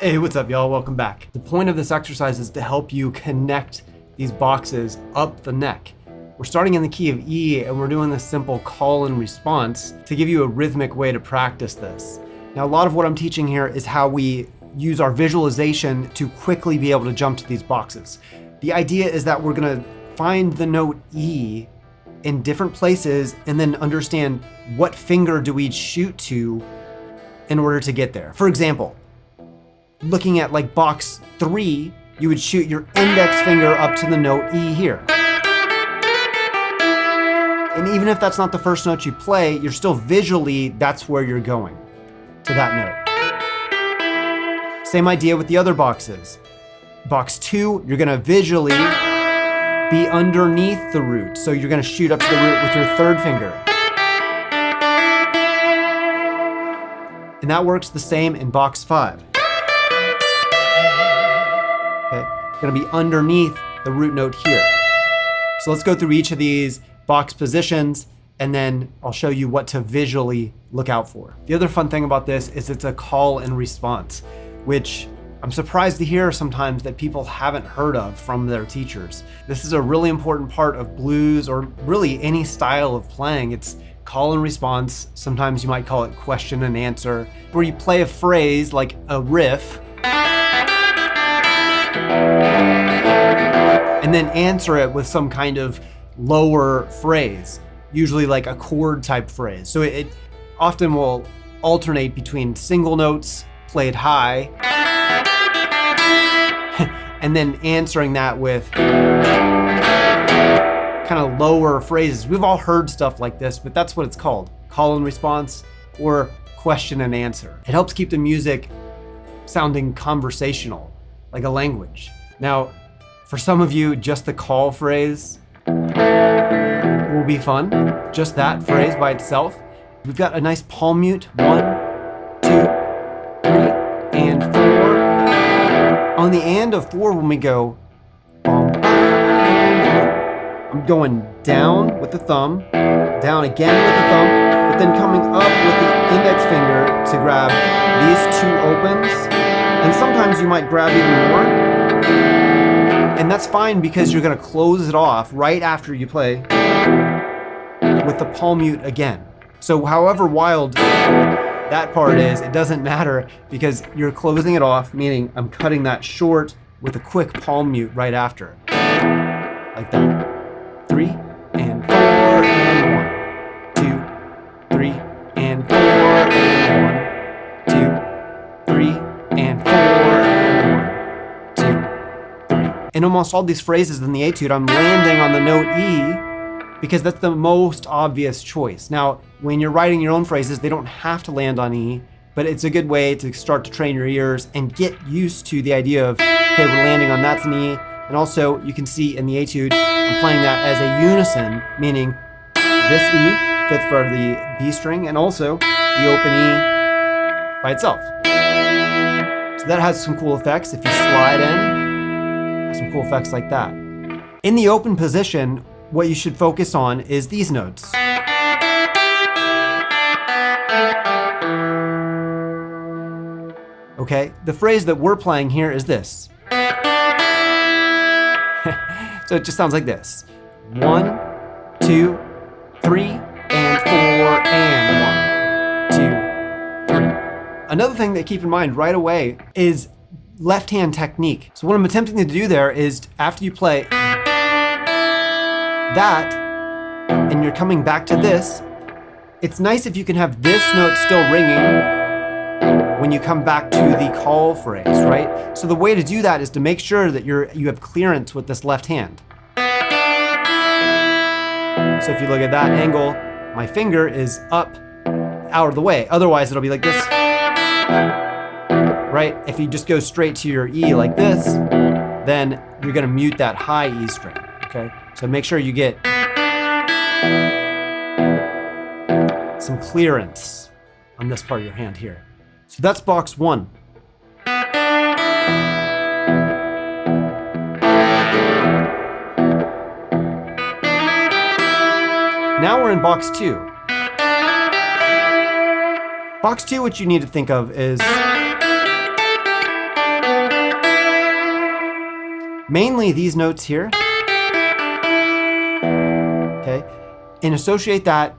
Hey, what's up, y'all? Welcome back. The point of this exercise is to help you connect these boxes up the neck. We're starting in the key of E, and we're doing this simple call and response to give you a rhythmic way to practice this. Now, a lot of what I'm teaching here is how we use our visualization to quickly be able to jump to these boxes. The idea is that we're gonna find the note E in different places and then understand what finger do we shoot to in order to get there. For example, looking at like box 3, you would shoot your index finger up to the note E here. And even if that's not the first note you play, you're still visually, that's where you're going, to that note. Same idea with the other boxes. Box 2, you're gonna visually be underneath the root. So you're gonna shoot up to the root with your third finger. And that works the same in box 5. Okay, gonna be underneath the root note here. So let's go through each of these box positions, and then I'll show you what to visually look out for. The other fun thing about this is it's a call and response, which I'm surprised to hear sometimes that people haven't heard of from their teachers. This is a really important part of blues, or really any style of playing. It's call and response. Sometimes you might call it question and answer, where you play a phrase like a riff, and then answer it with some kind of lower phrase, usually like a chord type phrase. So it often will alternate between single notes played high and then answering that with kind of lower phrases. We've all heard stuff like this, but that's what it's called, call and response or question and answer. It helps keep the music sounding conversational, like a language. Now, for some of you, just the call phrase will be fun. Just that phrase by itself. We've got a nice palm mute. 1, 2, 3, and 4. On the and of 4, when we go, I'm going down with the thumb, down again with the thumb, but then coming up with the index finger to grab these 2 opens. And sometimes you might grab even more. And that's fine because you're gonna close it off right after you play with the palm mute again. So however wild that part is, it doesn't matter because you're closing it off, meaning I'm cutting that short with a quick palm mute right after. Like that. 3 and 4 and 1, 2, 3 and 4 and 1, 2, 3 and 4 and 1, 2, 3. In almost all these phrases in the etude, I'm landing on the note E because that's the most obvious choice. Now, when you're writing your own phrases, they don't have to land on E, but it's a good way to start to train your ears and get used to the idea of, okay, we're landing on that's an E. And also, you can see in the etude, I'm playing that as a unison, meaning this E, 5th fret of the B string, and also the open E by itself. So that has some cool effects. If you slide in, some cool effects like that. In the open position, what you should focus on is these notes. Okay, the phrase that we're playing here is this. So it just sounds like this. 1, 2, 3, and 4, and 1, 2, 3. Another thing that keep in mind right away is left hand technique. So what I'm attempting to do there is after you play that, and you're coming back to this, it's nice if you can have this note still ringing when you come back to the call phrase, right? So the way to do that is to make sure that you have clearance with this left hand. So if you look at that angle, my finger is up, out of the way. Otherwise, it'll be like this, right? If you just go straight to your E like this, then you're gonna mute that high E string, okay? So make sure you get some clearance on this part of your hand here. So that's box 1. Now we're in box 2. Box 2, what you need to think of is mainly these notes here. Okay, and associate that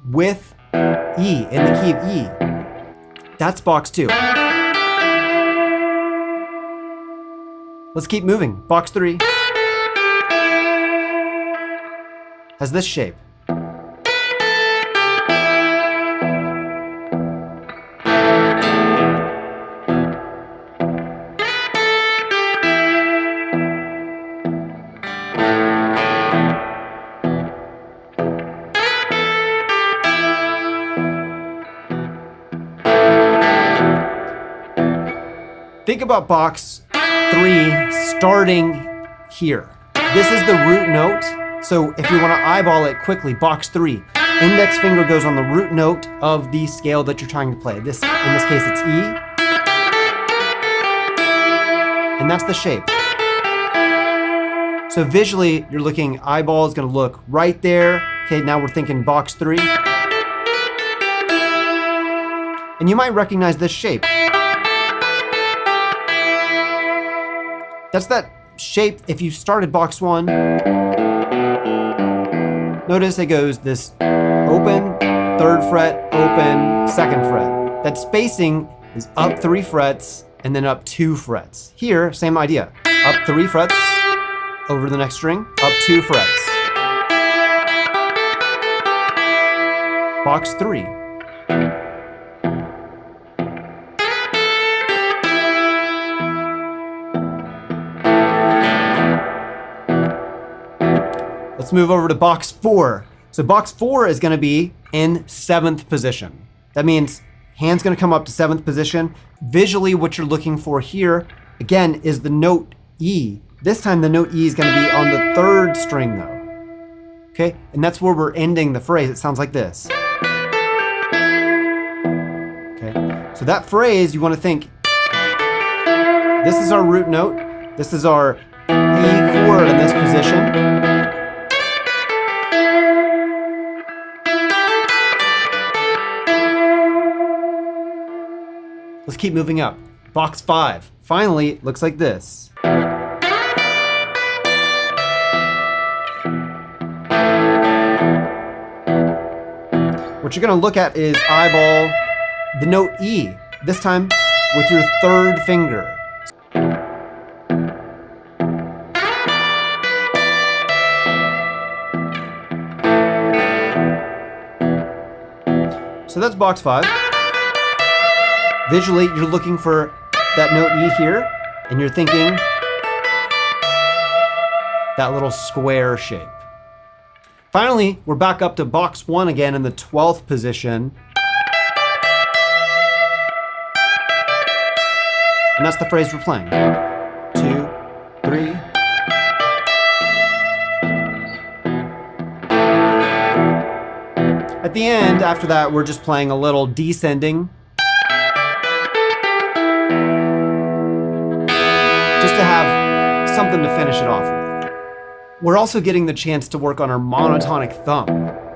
with E, in the key of E. That's box 2. Let's keep moving. Box 3 has this shape. Think about box 3 starting here. This is the root note. So if you want to eyeball it quickly, box 3, index finger goes on the root note of the scale that you're trying to play. In this case, it's E. And that's the shape. So visually, you're looking, eyeball is going to look right there. Okay, now we're thinking box 3. And you might recognize this shape. That's that shape if you started box 1. Notice it goes this open, 3rd fret, open, 2nd fret. That spacing is up 3 frets and then up 2 frets. Here, same idea. Up 3 frets over the next string, up 2 frets. Box 3. Let's move over to box 4. So box 4 is going to be in 7th position. That means hand's going to come up to 7th position. Visually, what you're looking for here, again, is the note E. This time the note E is going to be on the 3rd string though. Okay, and that's where we're ending the phrase. It sounds like this. Okay, so that phrase, you want to think, this is our root note. This is our E chord in this position. Let's keep moving up. Box 5. Finally, looks like this. What you're gonna look at is eyeball the note E, this time with your 3rd finger. So that's box 5. Visually, you're looking for that note E here, and you're thinking that little square shape. Finally, we're back up to box 1 again in the 12th position. And that's the phrase we're playing. 2, 3. At the end, after that, we're just playing a little descending. Just to have something to finish it off with. We're also getting the chance to work on our monotonic thumb.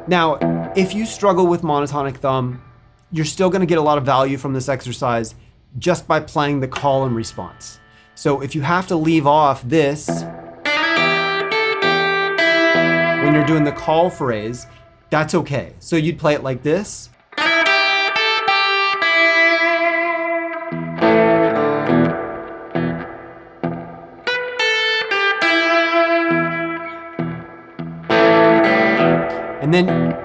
Now, if you struggle with monotonic thumb, you're still gonna get a lot of value from this exercise just by playing the call and response. So if you have to leave off this when you're doing the call phrase, that's okay. So you'd play it like this. And then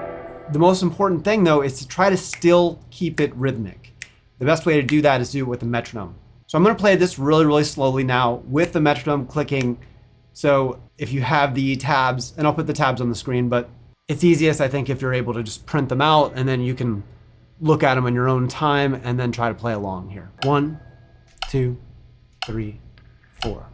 the most important thing though is to try to still keep it rhythmic. The best way to do that is do it with a metronome. So I'm gonna play this really, really slowly now with the metronome clicking. So if you have the tabs, and I'll put the tabs on the screen, but it's easiest, I think, if you're able to just print them out and then you can look at them in your own time and then try to play along here. 1, 2, 3, 4.